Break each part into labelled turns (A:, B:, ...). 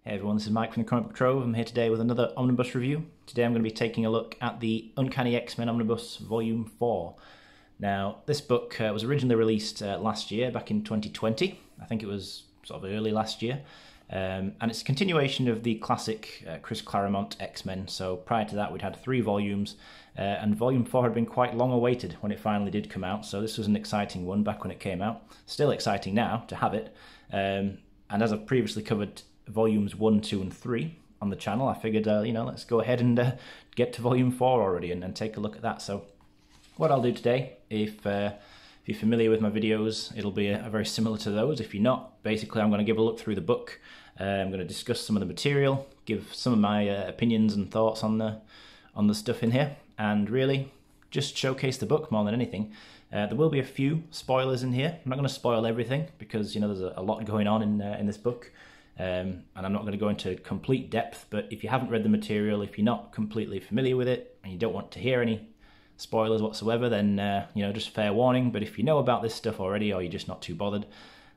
A: Hey everyone, this is Mike from the Comic Book Trove. I'm here today with another Omnibus review. Today I'm going to be taking a look at the Uncanny X-Men Omnibus Volume 4. Now, this book was originally released last year, back in 2020. I think it was sort of early last year. And it's a continuation of the classic Chris Claremont X-Men. So prior to that we'd had 3 volumes, and Volume 4 had been quite long awaited when it finally did come out. So this was an exciting one back when it came out. Still exciting now to have it. And as I've previously covered volumes 1, 2 and 3 on the channel, I figured let's go ahead and get to volume 4 already and take a look at that. So what I'll do today, if you're familiar with my videos, it'll be a very similar to those. If you're not, basically I'm going to give a look through the book. I'm going to discuss some of the material, give some of my opinions and thoughts on the stuff in here, and really just showcase the book more than anything. There will be a few spoilers in here. I'm not going to spoil everything because there's a lot going on in this book. And I'm not going to go into complete depth, but if you haven't read the material, if you're not completely familiar with it, and you don't want to hear any spoilers whatsoever, then, just fair warning. But if you know about this stuff already, or you're just not too bothered,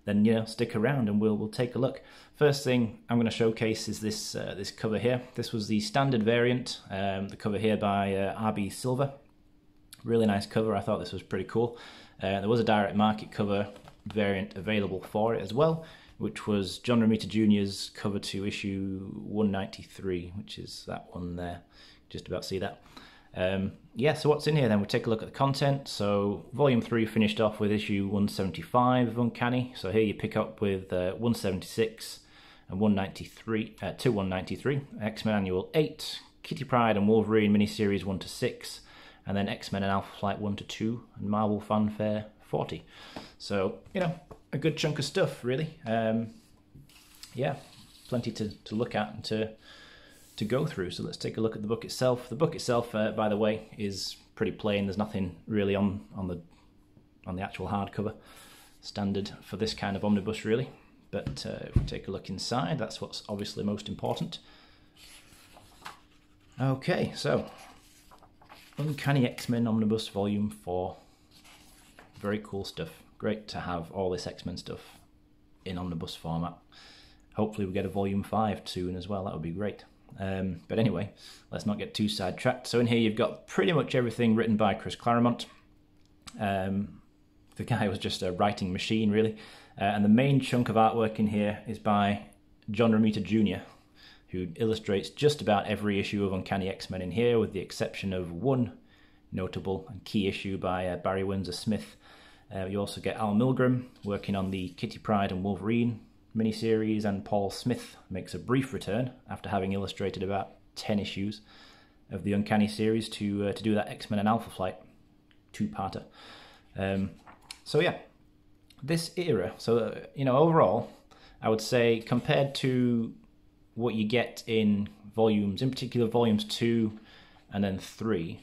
A: then, stick around and we'll take a look. First thing I'm going to showcase is this cover here. This was the standard variant, the cover here by R.B. Silver. Really nice cover. I thought this was pretty cool. There was a direct market cover variant available for it as well, which was John Romita Jr.'s cover to issue 193, which is that one there. Just about see that. So what's in here then? We'll take a look at the content. So Volume 3 finished off with issue 175 of Uncanny. So here you pick up with 176 and 193, to 193, X-Men Annual 8, Kitty Pryde and Wolverine miniseries 1 to 6, and then X-Men and Alpha Flight 1 to 2, and Marvel Fanfare 40. So, a good chunk of stuff, really. Plenty to look at and to go through. So let's take a look at the book itself. The book itself, by the way, is pretty plain. There's nothing really on the actual hardcover. Standard for this kind of omnibus, really. But if we take a look inside, that's what's obviously most important. Okay, so Uncanny X-Men Omnibus Volume 4. Very cool stuff. Great to have all this X-Men stuff in omnibus format. Hopefully we get a Volume 5 soon as well. That would be great. But anyway, let's not get too sidetracked. So in here you've got pretty much everything written by Chris Claremont. The guy was just a writing machine, really. And the main chunk of artwork in here is by John Romita Jr., who illustrates just about every issue of Uncanny X-Men in here, with the exception of one notable and key issue by Barry Windsor Smith. You also get Al Milgrom working on the Kitty Pryde and Wolverine miniseries, and Paul Smith makes a brief return after having illustrated about 10 issues of the Uncanny series to do that X-Men and Alpha Flight 2-parter. This era, overall, I would say compared to what you get in volumes, in particular volumes 2 and then 3,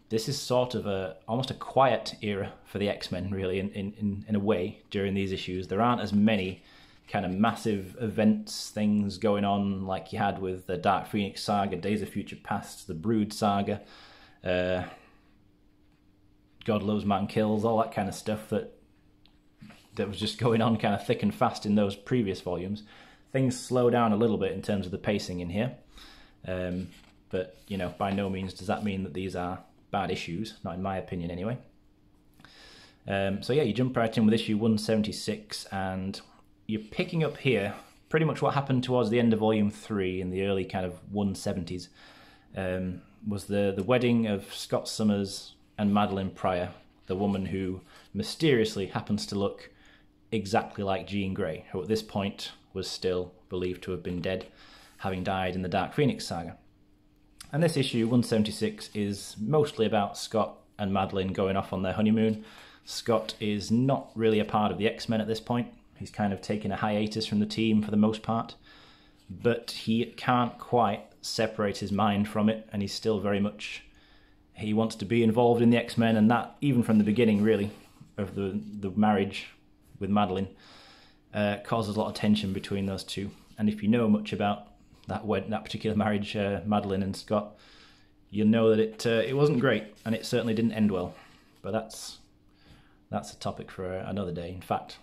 A: this is sort of almost a quiet era for the X-Men, really, in a way, during these issues. There aren't as many kind of massive events, things going on like you had with the Dark Phoenix saga, Days of Future Past, the Brood saga, God Loves Man Kills, all that kind of stuff that was just going on kind of thick and fast in those previous volumes. Things slow down a little bit in terms of the pacing in here. But, by no means does that mean that these are bad issues, not in my opinion anyway. You jump right in with issue 176, and you're picking up here pretty much what happened towards the end of Volume 3 in the early kind of 170s, was the wedding of Scott Summers and Madeline Pryor, the woman who mysteriously happens to look exactly like Jean Grey, who at this point was still believed to have been dead, having died in the Dark Phoenix saga. And this issue, 176, is mostly about Scott and Madeline going off on their honeymoon. Scott is not really a part of the X-Men at this point. He's kind of taken a hiatus from the team for the most part. But he can't quite separate his mind from it, and he's still very much... He wants to be involved in the X-Men, and that, even from the beginning, really, of the marriage with Madeline, causes a lot of tension between those two. And if you know much about that particular marriage, Madeline and Scott, you'll know that it wasn't great, and it certainly didn't end well. But that's a topic for another day. In fact,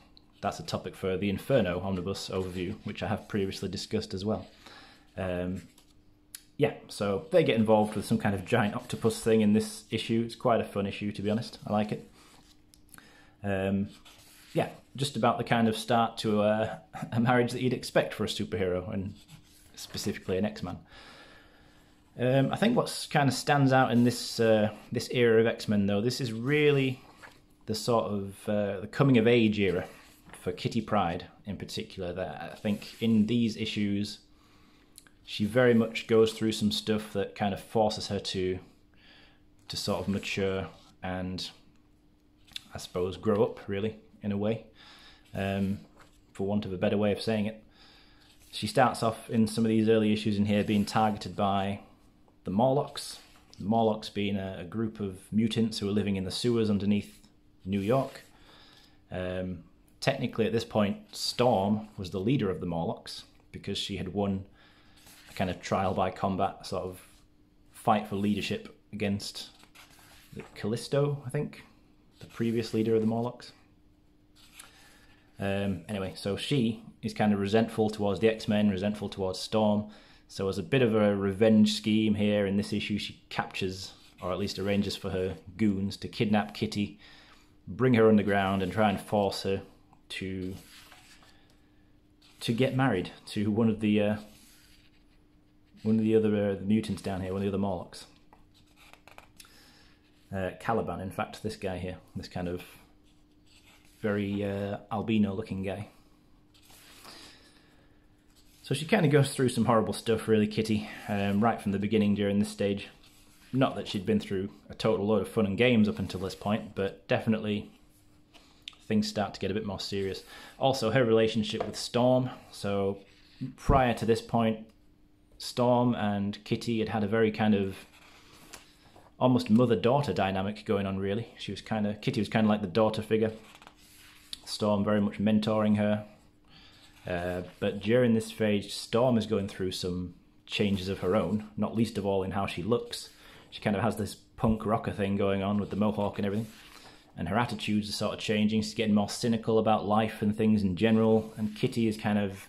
A: that's a topic for the Inferno Omnibus overview, which I have previously discussed as well. Yeah, so they get involved with some kind of giant octopus thing in this issue. It's quite a fun issue, to be honest. I like it. Yeah, just about the kind of start to a marriage that you'd expect for a superhero, and specifically an X-Man. I think what kind of stands out in this this era of X-Men, though, this is really the sort of the coming of age era for Kitty Pryde in particular. That I think in these issues, she very much goes through some stuff that kind of forces her to sort of mature and, I suppose, grow up, really, in a way, for want of a better way of saying it. She starts off in some of these early issues in here being targeted by the Morlocks. The Morlocks being a group of mutants who are living in the sewers underneath New York. Technically, at this point, Storm was the leader of the Morlocks because she had won a kind of trial by combat sort of fight for leadership against Callisto, I think, the previous leader of the Morlocks. Anyway, so she is kind of resentful towards the X-Men, resentful towards Storm. So as a bit of a revenge scheme here in this issue, she captures, or at least arranges for her goons to kidnap Kitty, bring her underground and try and force her to get married to one of the other the mutants down here, one of the other Morlocks. Caliban, in fact, this guy here, this kind of very albino-looking guy. So she kind of goes through some horrible stuff, really, Kitty, right from the beginning during this stage. Not that she'd been through a total load of fun and games up until this point, but definitely things start to get a bit more serious. Also, her relationship with Storm. So prior to this point, Storm and Kitty had a very kind of almost mother-daughter dynamic going on, really. Kitty was kind of like the daughter figure. Storm very much mentoring her. But during this phase, Storm is going through some changes of her own, not least of all in how she looks. She kind of has this punk rocker thing going on with the mohawk and everything. And her attitudes are sort of changing. She's getting more cynical about life and things in general. And Kitty is kind of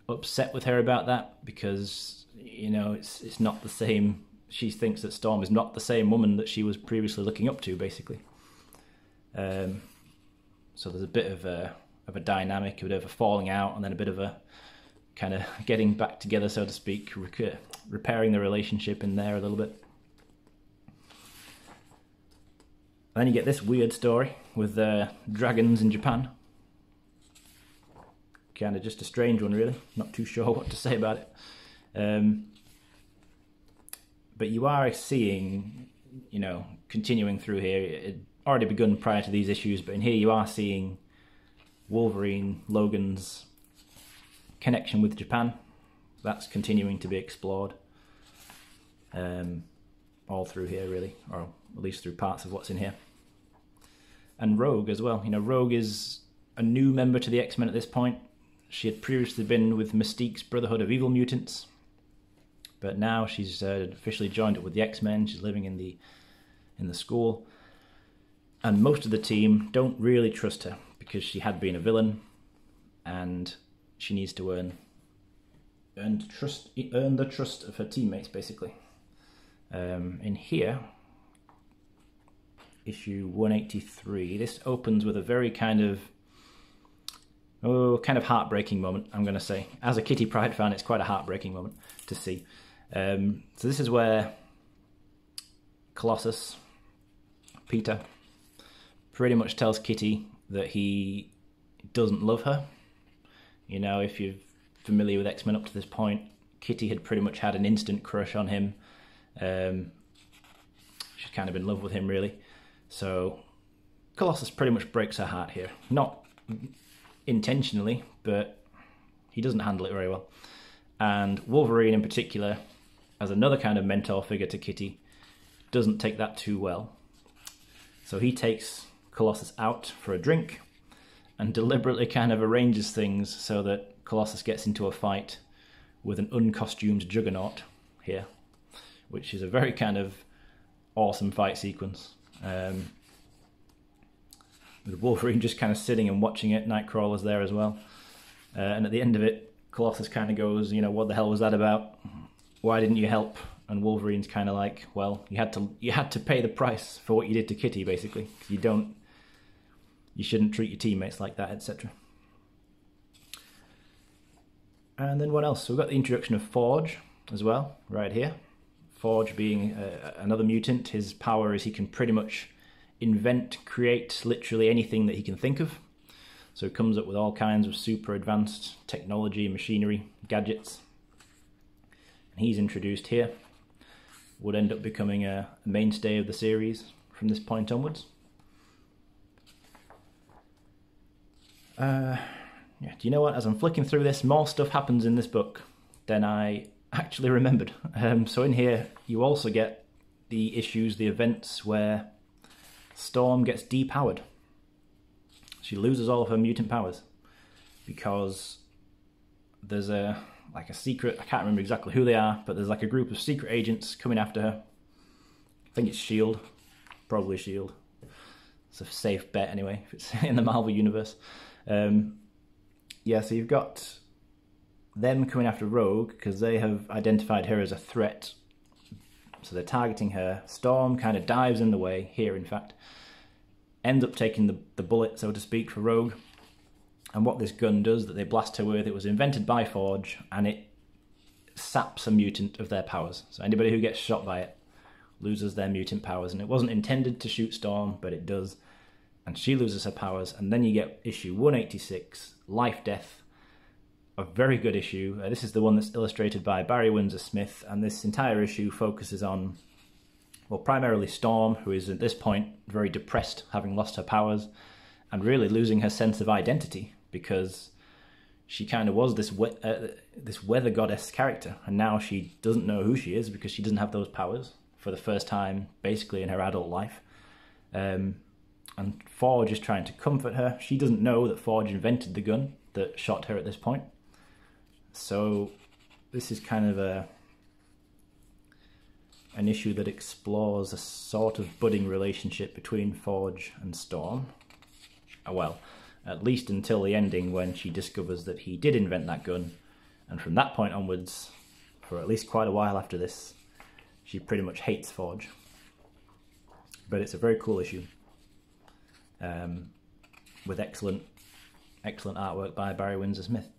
A: upset with her about that because, you know, it's not the same. She thinks that Storm is not the same woman that she was previously looking up to, basically. So there's a bit of a dynamic, a bit of a falling out, and then a bit of a kind of getting back together, so to speak, repairing the relationship in there a little bit. Then you get this weird story with dragons in Japan. Kind of just a strange one, really. Not too sure what to say about it. But you are seeing, you know, continuing through here, it had already begun prior to these issues, but in here you are seeing Wolverine, Logan's connection with Japan. That's continuing to be explored all through here, really, or at least through parts of what's in here. And Rogue as well. You know, Rogue is a new member to the X-Men at this point. She had previously been with Mystique's Brotherhood of Evil Mutants, but now she's officially joined up with the X-Men. She's living in the school, and most of the team don't really trust her because she had been a villain, and she needs to earn the trust of her teammates, basically. In here, issue 183, this opens with a very kind of heartbreaking moment, I'm going to say. As a Kitty Pryde fan, it's quite a heartbreaking moment to see. So this is where Colossus, Peter, pretty much tells Kitty that he doesn't love her. You know, if you're familiar with X-Men up to this point, Kitty had pretty much had an instant crush on him. She's kind of in love with him, really. So Colossus pretty much breaks her heart here. Not intentionally, but he doesn't handle it very well. And Wolverine in particular, as another kind of mentor figure to Kitty, doesn't take that too well. So he takes Colossus out for a drink and deliberately kind of arranges things so that Colossus gets into a fight with an uncostumed Juggernaut here, which is a very kind of awesome fight sequence. with Wolverine just kind of sitting and watching it. Nightcrawler's there as well. And at the end of it, Colossus kind of goes, you know, what the hell was that about? Why didn't you help? And Wolverine's kind of like, well, you had to pay the price for what you did to Kitty, basically. You shouldn't treat your teammates like that, etc. And then what else? So we've got the introduction of Forge as well, right here. Forge being another mutant. His power is he can pretty much invent, create literally anything that he can think of. So he comes up with all kinds of super advanced technology, machinery, gadgets. And he's introduced here. Would end up becoming a mainstay of the series from this point onwards. Yeah, do you know what? As I'm flicking through this, more stuff happens in this book than I actually remembered. So in here, you also get the issues, the events where Storm gets depowered. She loses all of her mutant powers because there's a secret, I can't remember exactly who they are, but there's like a group of secret agents coming after her. I think it's S.H.I.E.L.D., probably S.H.I.E.L.D. It's a safe bet anyway, if it's in the Marvel Universe. Yeah, so you've got them coming after Rogue because they have identified her as a threat. So they're targeting her. Storm kind of dives in the way, here in fact. Ends up taking the bullet, so to speak, for Rogue. And what this gun does that they blast her with, it was invented by Forge, and it saps a mutant of their powers. So anybody who gets shot by it loses their mutant powers. And it wasn't intended to shoot Storm, but it does. And she loses her powers. And then you get issue 186, Life Death. A very good issue. This is the one that's illustrated by Barry Windsor Smith. And this entire issue focuses on, well, primarily Storm, who is at this point very depressed, having lost her powers, and really losing her sense of identity, because she kind of was this weather goddess character, and now she doesn't know who she is because she doesn't have those powers for the first time, basically, in her adult life. And Forge is trying to comfort her. She doesn't know that Forge invented the gun that shot her at this point. So this is kind of an issue that explores a sort of budding relationship between Forge and Storm. Well, at least until the ending, when she discovers that he did invent that gun. And from that point onwards, for at least quite a while after this, she pretty much hates Forge. But it's a very cool issue. With excellent artwork by Barry Windsor Smith.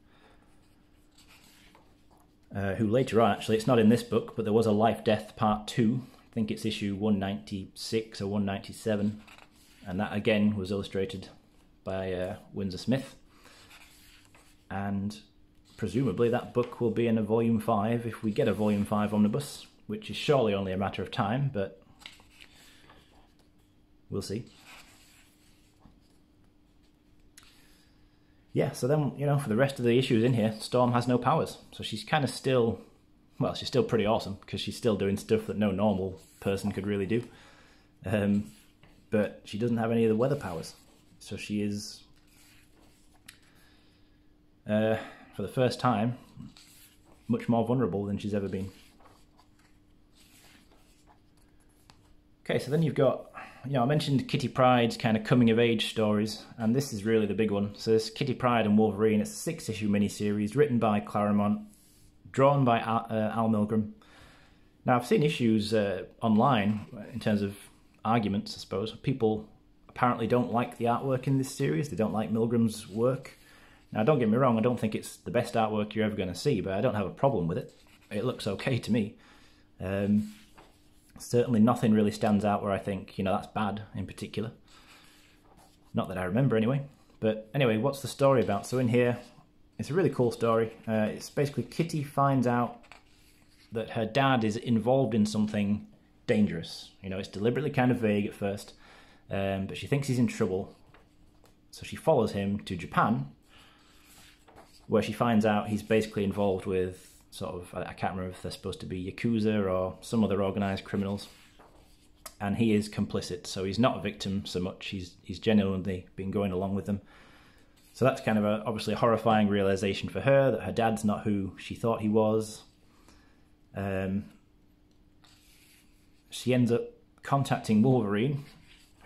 A: Who later on, actually, it's not in this book, but there was a Life Death Part 2. I think it's issue 196 or 197. And that, again, was illustrated by Windsor Smith. And presumably that book will be in a Volume 5 if we get a Volume 5 Omnibus, which is surely only a matter of time, but we'll see. Yeah, so then, you know, for the rest of the issues in here, Storm has no powers. So she's kind of still, well, she's still pretty awesome, because she's still doing stuff that no normal person could really do. But she doesn't have any of the weather powers. So she is, for the first time, much more vulnerable than she's ever been. Okay, so then you've got, you know, I mentioned Kitty Pryde's kind of coming-of-age stories, and this is really the big one. So this Kitty Pryde and Wolverine, it's a 6-issue miniseries written by Claremont, drawn by Al Milgrom. Now, I've seen issues online in terms of arguments, I suppose. People apparently don't like the artwork in this series. They don't like Milgrom's work. Now, don't get me wrong, I don't think it's the best artwork you're ever going to see, but I don't have a problem with it. It looks okay to me. Certainly nothing really stands out where I think, you know, that's bad in particular. Not that I remember anyway. But anyway, what's the story about? So in here, it's a really cool story. It's basically Kitty finds out that her dad is involved in something dangerous. You know, it's deliberately kind of vague at first, but she thinks he's in trouble. So she follows him to Japan, where she finds out he's basically involved with sort of, I can't remember if they're supposed to be Yakuza or some other organised criminals. And he is complicit, so he's not a victim so much. He's genuinely been going along with them. So that's kind of obviously a horrifying realisation for her, that her dad's not who she thought he was. She ends up contacting Wolverine,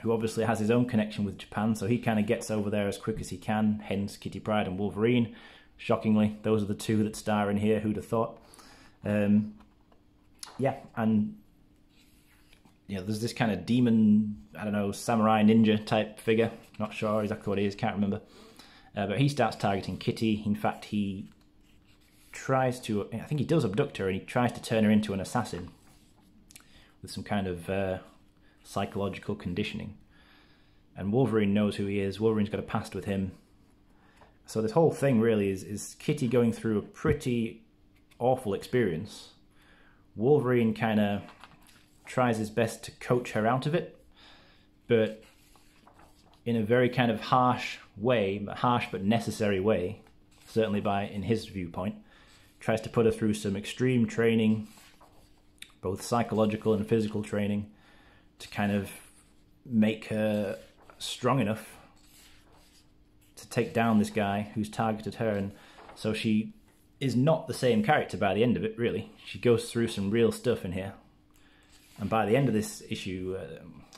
A: who obviously has his own connection with Japan, so he kind of gets over there as quick as he can, hence Kitty Pryde and Wolverine. Shockingly, those are the two that star in here, who'd have thought. Yeah, and there's this kind of demon, I don't know, samurai ninja type figure, not sure exactly what he is, can't remember. But he starts targeting Kitty. In fact, he tries to, I think he does abduct her, and he tries to turn her into an assassin with some kind of psychological conditioning. And Wolverine knows who he is. Wolverine's got a past with him. So this whole thing really is Kitty going through a pretty awful experience. Wolverine kind of tries his best to coach her out of it, but in a very kind of harsh but necessary way, certainly in his viewpoint. Tries to put her through some extreme training, both psychological and physical training, to kind of make her strong enough to take down this guy who's targeted her. And so she is not the same character by the end of it, really. She goes through some real stuff in here. And by the end of this issue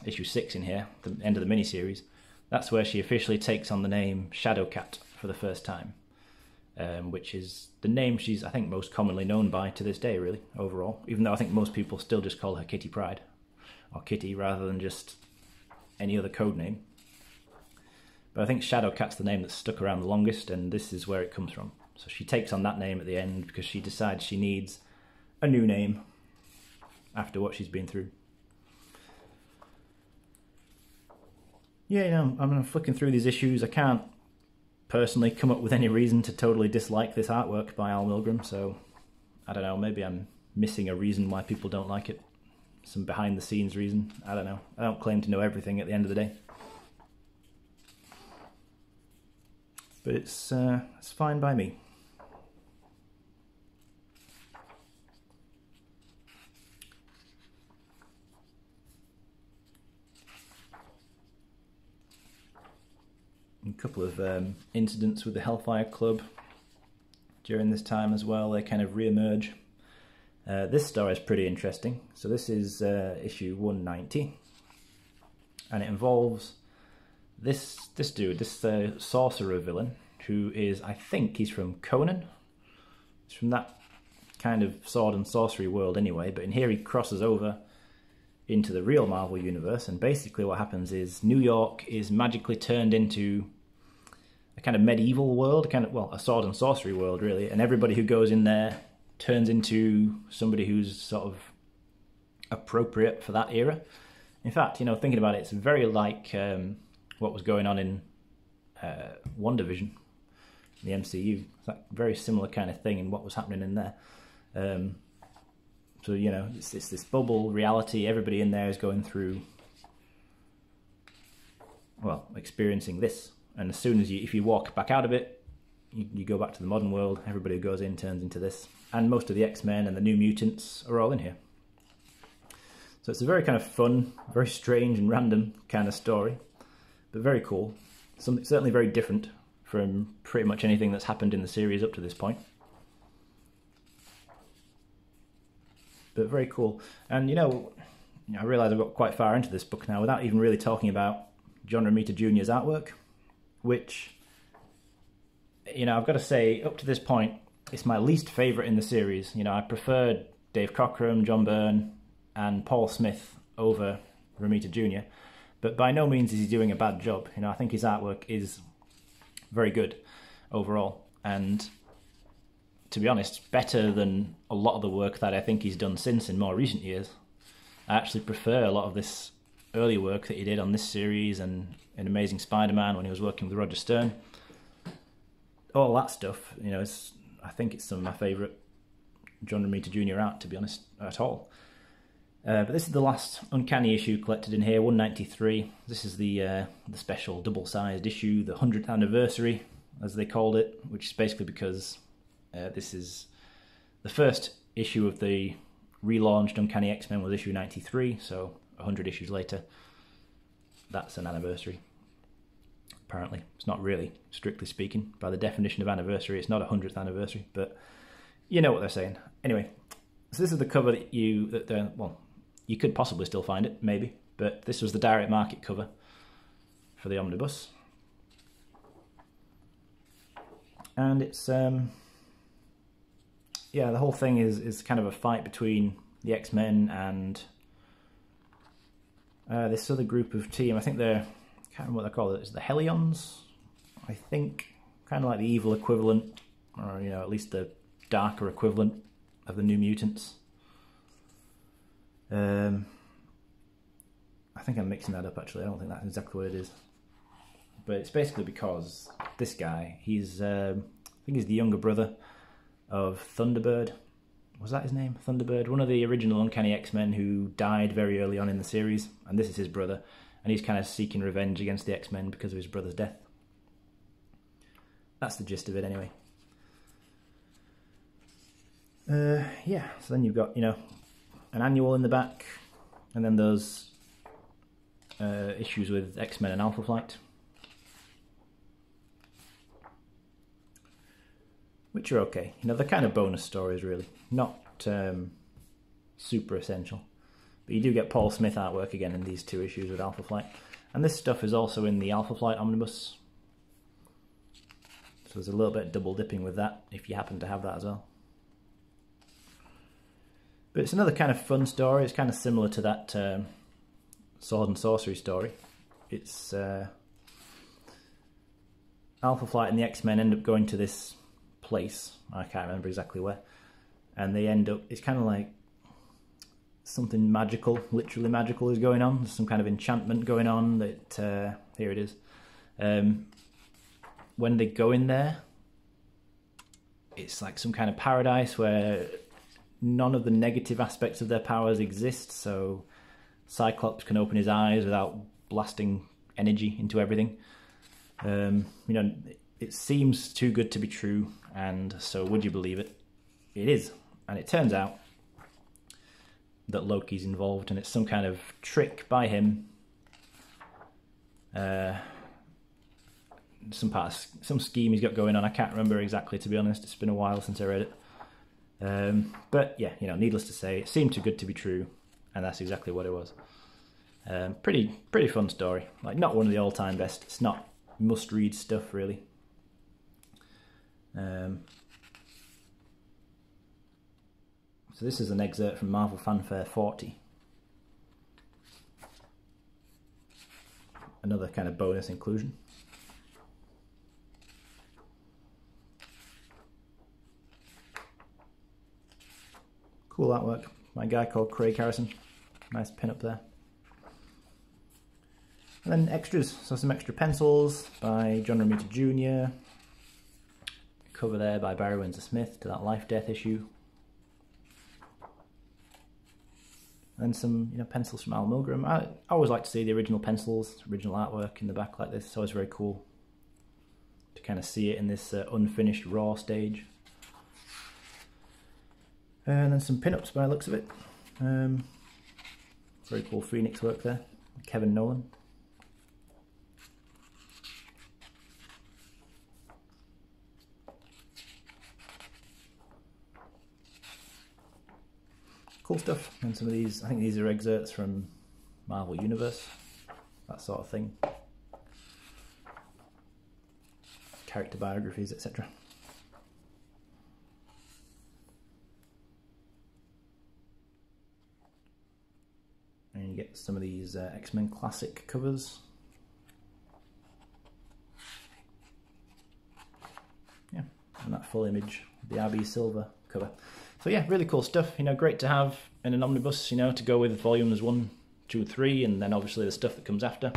A: 6 in here, the end of the miniseries, that's where she officially takes on the name Shadowcat for the first time, which is the name she's, I think, most commonly known by to this day, really, overall. Even though I think most people still just call her Kitty Pryde, or Kitty, rather than just any other code name. But I think Shadowcat's the name that's stuck around the longest, and this is where it comes from. So she takes on that name at the end because she decides she needs a new name after what she's been through. Yeah, I'm flicking through these issues. I can't personally come up with any reason to totally dislike this artwork by Al Milgrom, so I don't know, maybe I'm missing a reason why people don't like it. Some behind the scenes reason, I don't know. I don't claim to know everything at the end of the day. But it's fine by me. A couple of incidents with the Hellfire Club during this time as well. They kind of re-emerge. This story is pretty interesting. So this is issue 190, and it involves this dude, this sorcerer villain, who is, I think he's from Conan. He's from that kind of sword and sorcery world anyway, but in here he crosses over into the real Marvel universe, and basically what happens is New York is magically turned into a kind of medieval world, a sword and sorcery world, really, and everybody who goes in there turns into somebody who's sort of appropriate for that era. In fact, thinking about it, it's very like what was going on in WandaVision, the MCU. It's like a very similar kind of thing in what was happening in there. So, it's this bubble reality. Everybody in there is going through, experiencing this. And as soon as if you walk back out of it, you go back to the modern world. Everybody who goes in turns into this. And most of the X-Men and the New Mutants are all in here. So it's a very kind of fun, very strange and random kind of story, but very cool. Something certainly very different from pretty much anything that's happened in the series up to this point. But very cool. And, I realise I've got quite far into this book now without even really talking about John Romita Jr.'s artwork, which, I've got to say, up to this point, it's my least favourite in the series. I preferred Dave Cockrum, John Byrne, and Paul Smith over Romita Jr., but by no means is he doing a bad job. I think his artwork is very good overall, and to be honest, better than a lot of the work that I think he's done since in more recent years. I actually prefer a lot of this early work that he did on this series and in Amazing Spider-Man when he was working with Roger Stern. All that stuff, I think it's some of my favourite John Romita Jr. art, to be honest, at all. But this is the last Uncanny issue collected in here, 193. This is the special double-sized issue, the 100th anniversary, as they called it, which is basically because this is the first issue of the relaunched Uncanny X-Men was issue 93, so 100 issues later, that's an anniversary. Apparently, it's not really, strictly speaking. By the definition of anniversary, it's not a 100th anniversary, but you know what they're saying. Anyway, so this is the cover that you could possibly still find it, maybe, but this was the direct market cover. for the Omnibus. And it's, yeah, the whole thing is kind of a fight between the X-Men and this other group of team. I think they're, I can't remember what they're called, it's the Hellions, I think, kind of like the evil equivalent, or, you know, at least the darker equivalent of the New Mutants. I think I'm mixing that up actually, I don't think that's exactly what it is. But it's basically because this guy, he's, I think he's the younger brother of Thunderbird. Was that his name? Thunderbird? One of the original Uncanny X-Men who died very early on in the series, and this is his brother, and he's kind of seeking revenge against the X-Men because of his brother's death. That's the gist of it anyway. Yeah, so then you've got, you know, an annual in the back, and then those issues with X-Men and Alpha Flight, which are okay. You know, they're kind of bonus stories really, not super essential. But you do get Paul Smith artwork again in these 2 issues with Alpha Flight. And this stuff is also in the Alpha Flight Omnibus. So there's a little bit of double dipping with that, if you happen to have that as well. But it's another kind of fun story. It's kind of similar to that Sword and Sorcery story. It's Alpha Flight and the X-Men end up going to this place, I can't remember exactly where, and they end up, it's kind of like something magical, literally magical is going on. There's some kind of enchantment going on that, here it is. When they go in there, it's like some kind of paradise where none of the negative aspects of their powers exist, so Cyclops can open his eyes without blasting energy into everything. You know, it seems too good to be true, and so would you believe it? It is, and it turns out that Loki's involved, and it's some kind of trick by him. Some scheme he's got going on. I can't remember exactly, to be honest. It's been a while since I read it. But yeah, you know, needless to say, it seemed too good to be true, and that's exactly what it was. Pretty fun story. Like, not one of the all-time best. It's not must-read stuff, really. So this is an excerpt from Marvel Fanfare 40. Another kind of bonus inclusion. Cool artwork by a guy called Craig Harrison. Nice pin up there. And then extras, so some extra pencils by John Romita Jr. Cover there by Barry Windsor Smith to that Life Death issue. And some, you know, pencils from Al Milgrom. I always like to see the original pencils, original artwork in the back like this. It's always very cool to kind of see it in this unfinished raw stage. And then some pin-ups by the looks of it. Very cool Phoenix work there. Kevin Nolan. Cool stuff. And some of these, I think these are excerpts from Marvel Universe, that sort of thing. Character biographies, etc. And you get some of these X-Men classic covers. Yeah, and that full image, the RB Silver cover. So yeah, really cool stuff. You know, great to have in an omnibus, you know, to go with volumes 1, 2, 3, and then obviously the stuff that comes after.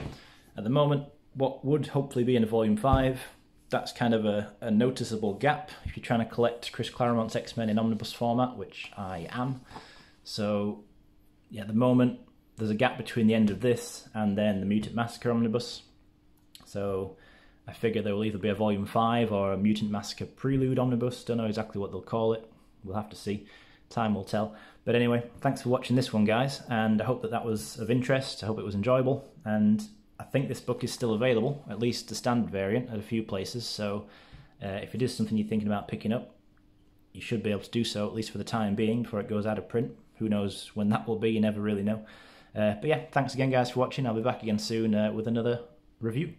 A: At the moment, what would hopefully be in a volume 5, that's kind of a noticeable gap if you're trying to collect Chris Claremont's X-Men in omnibus format, which I am. So yeah, at the moment, there's a gap between the end of this and then the Mutant Massacre omnibus. So I figure there will either be a volume 5 or a Mutant Massacre Prelude omnibus. Don't know exactly what they'll call it. We'll have to see. Time will tell. But anyway, thanks for watching this one, guys, and I hope that was of interest. I hope it was enjoyable, and I think this book is still available, at least the standard variant, at a few places. So if it is something you're thinking about picking up, you should be able to do so, at least for the time being, before it goes out of print. Who knows when that will be, you never really know. But yeah, thanks again, guys, for watching. I'll be back again soon with another review.